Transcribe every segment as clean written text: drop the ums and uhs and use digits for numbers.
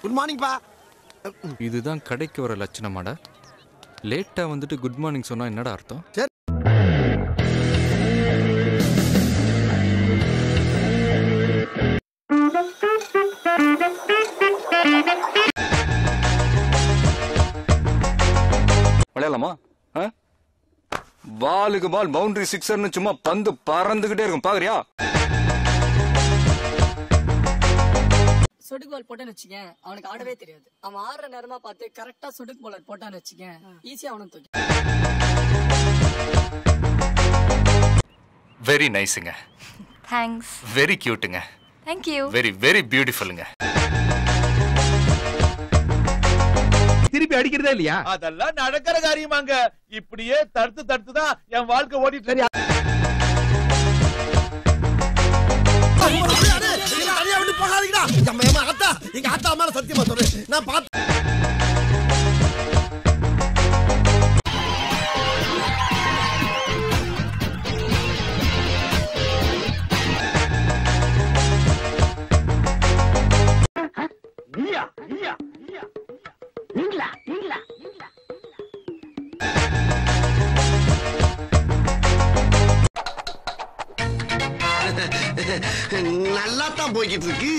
Good morning பா. இதுதான் கடைக்கு வர லட்சணமாடா. லேட்டா வந்துட்டு குட் மார்னிங் சொன்னா என்னடா அர்த்தம்? விளையாடலாமா? பாலுக்கு பால் பவுண்டரி சிக்ஸர்னு சும்மா பந்து பறந்துகிட்டே இருக்கும், பாக்குறியா? சொடுக்கு பால் போட்டேன்னு வச்சுக்கேன், அவனுக்கு ஆடவே தெரியாது. அவன் ஆடுற நேரமா பார்த்து கரெக்டா சொடுக்கு பால் போட்டான்னு வச்சுக்கேன், ஈஸியா அவனும் தூக்கி. வெரி நைஸுங்க. தேங்க்ஸ். வெரி கியூட்டுங்க. Thank you. வெரி வெரி பியூட்டிஃபுல்லுங்க. திருப்பி அடிக்கிறதே இல்லையா? அதெல்லாம் நடக்கிற காரியமாங்க. இப்படியே தடுத்து தடுத்து தான் என் வாழ்க்கை ஓடிட்டு இருக்கு. எங்க ஆத்தா மேல சத்தியமா சொல்லு, நான் பார்த்து நல்லா தான் போய்கிட்டு இருக்கு.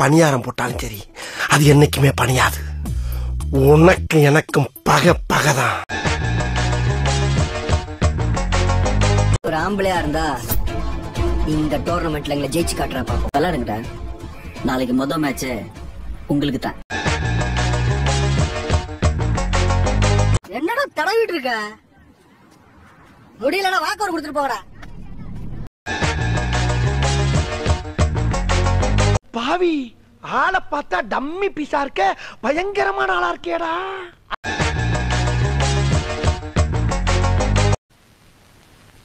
பணியாரம் போட்டாலும் சரி, அது என்னைக்குமே பணியாது. உனக்கு எனக்கும் பகதான். ஒரு ஆம்பளையா இருந்தா இந்த டோர்னமெண்ட்ல எங்களை ஜெயிச்சு காட்டுறா பாப்போம். விளையாடுங்கடா. நாளைக்கு முதல் மேட்ச் உங்களுக்கு தான். என்னடா தடவிட்டு இருக்க? முடியலடா, வாக்கு ஒரு கொடுத்துட்டு போடா. பாவி, ஆளை பார்த்தா டம்மி பீஸா இருக்க, பயங்கரமான ஆளா இருக்கேடா.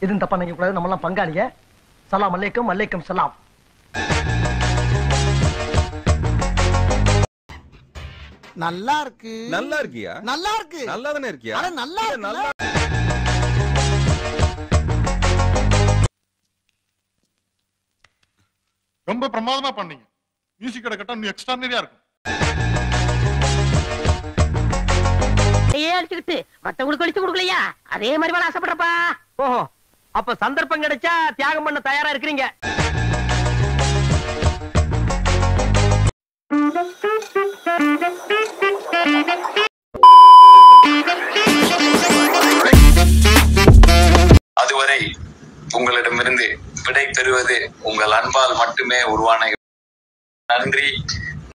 இது தப்பா நினைக்க கூடாது, நம்ம எல்லாம் பங்காளிங்க. சலாம் அலைக்கும், அலைக்கும் சலாம். நல்லா இருக்கு. நல்லா இருக்கியா? நல்லா இருக்கு. நல்லா தானே இருக்கியா? அட நல்லா நல்லா. ரொம்ப பிரமாதமா பண்ணீங்க. மியூசிக் கட்ட இன்னும் எக்ஸ்ட்ரானரியா இருக்கும். அடிச்சுக்கிட்டு மத்தவங்களுக்கு அடிச்சு கொடுக்கலையா? அதே மாதிரி வேலை ஆசைப்படுறப்பா. ஓஹோ, அப்ப சந்தர்ப்பம் கிடைச்சா தியாகம் பண்ண தயாரா இருக்கிறீங்க. அதுவரை உங்களிடமிருந்து விடை பெறுவது உங்கள் அன்பால் மட்டுமே உருவான. நன்றி,